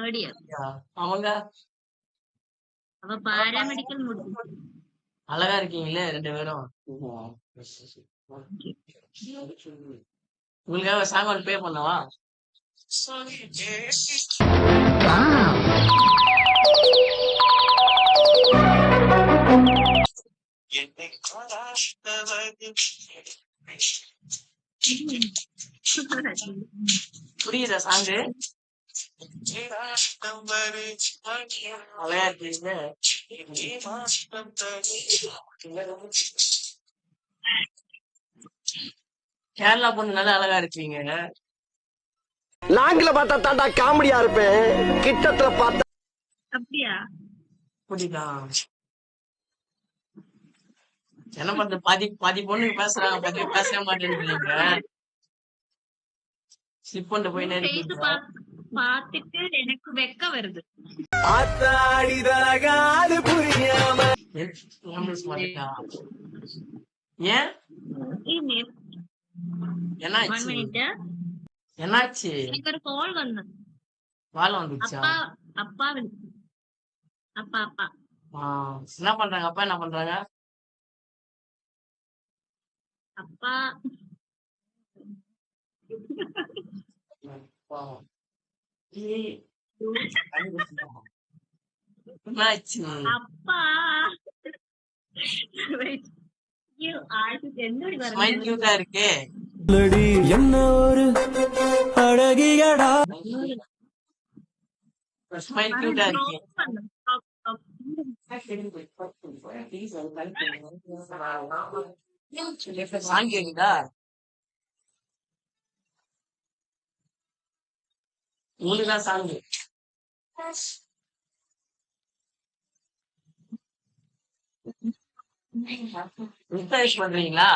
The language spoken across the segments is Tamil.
Third year. அவங்க அவ பாராமெடிக்கல் முடிச்சு. அழகா இருக்கீங்களே 2 பேரும். உங்களுக்காக சாங் ஒன்று ப்ளே பண்ணவா? புரியுதா சாங்கு? அழகா இருக்கீங்க. கேரளா பொண்ணு நல்லா அழகா இருக்கீங்க. லாங்கில பார்த்தா தாண்டா காமெடியா இருப்பேன், கிட்டத்துல பார்த்தா அப்படியா? புரியுதா? என்ன பண்ற, பாதி பாதி பொண்ணுங்க பேசுறாங்க, பாதி பேசவே மாட்டேன்றீங்க. ஸ்லிப் பண்ணிட்டு போயினே இருக்கீங்க. பாத்துட்டு எனக்கு வெக்க வருது. ஏன் என்னாச்சு? என்னாச்சு? எனக்கு ஒரு கால் வந்து வாழ வந்துச்சா? அப்பா அப்பா அப்பா என்ன பண்றாங்க? அப்பா என்ன பண்றாங்க? அப்பா என்னாச்சு? அப்பா ஸ்மைல் கியூட்டா இருக்கே. என்ன ஒரு அழகியடா. ஸ்மைல் கியூட்டா இருக்கே. சாங் கேக்குதா? உங்களுக்குதான் சாங். இன்ஸ்டா யூஸ் பண்றீங்களா?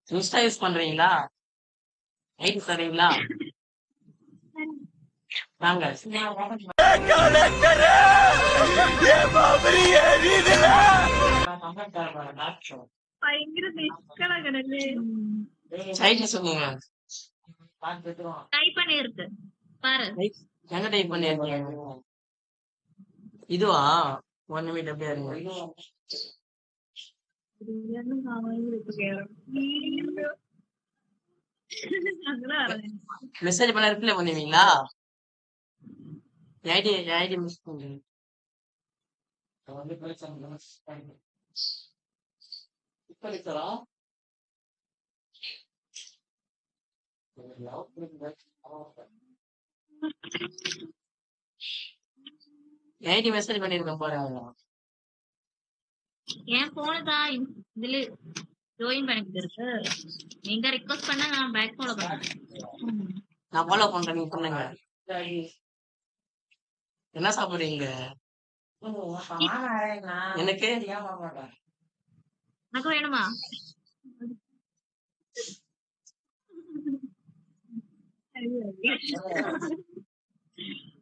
இன்ஸ்டா யூஸ் பண்றீங்களா? ஐடி தரீங்களா? வாங்க. சைட்ல சொல்லுங்க. டைப் பண்ணிருக்கு பாரு. எங்க டைப் பண்ணிருக்கீங்க? இதுவா? 1 நிமிடம் அப்படியே இருங்க. மெசேஜ் பண்ண ரிப்ளை பண்ணுவீங்களா? ஐடி மிஸ் பண்றேன். ஐடி மெசேஜ் பண்ணிருக்கேன் பாருங்க. என் போன் தான் இதுல ஜாயின் பண்ணிட்டு இருக்கு. நீங்க ரிக்வெஸ்ட் பண்ணா நான் பேக் ஃபாலோ பண்றேன். நான் ஃபாலோ பண்றேன், நீங்க பண்ணுங்க. என்ன சாப்பிடுறீங்க? எனக்கு எனக்கு வேணுமா?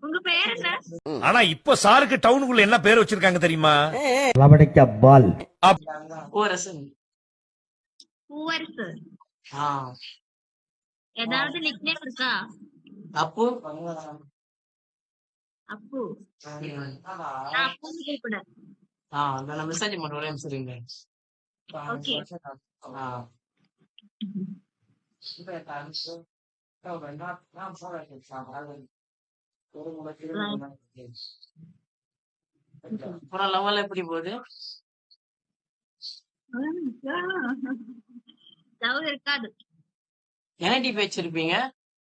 உங்க பேர் என்ன? ஆனா இப்ப சாருக்கு டவுனுக்குள்ள என்ன பேர் வச்சிருக்காங்க தெரியுமா? லவடக்கா பால். பூவரசன். பூவரசு. ஏதாவது நிக்நேம் இருக்கா? அப்பு. அப்பு. நான் அப்புன்னு கூப்பிடுறேன். நான் மெசேஜ் பண்ண ஒரே நிமிஷம் இருங்க. ஓகே. அப்புறம் லெவல் எப்படி போகுது? லவ் இருக்காது. என்ன டிபி வச்சிருப்பீங்க?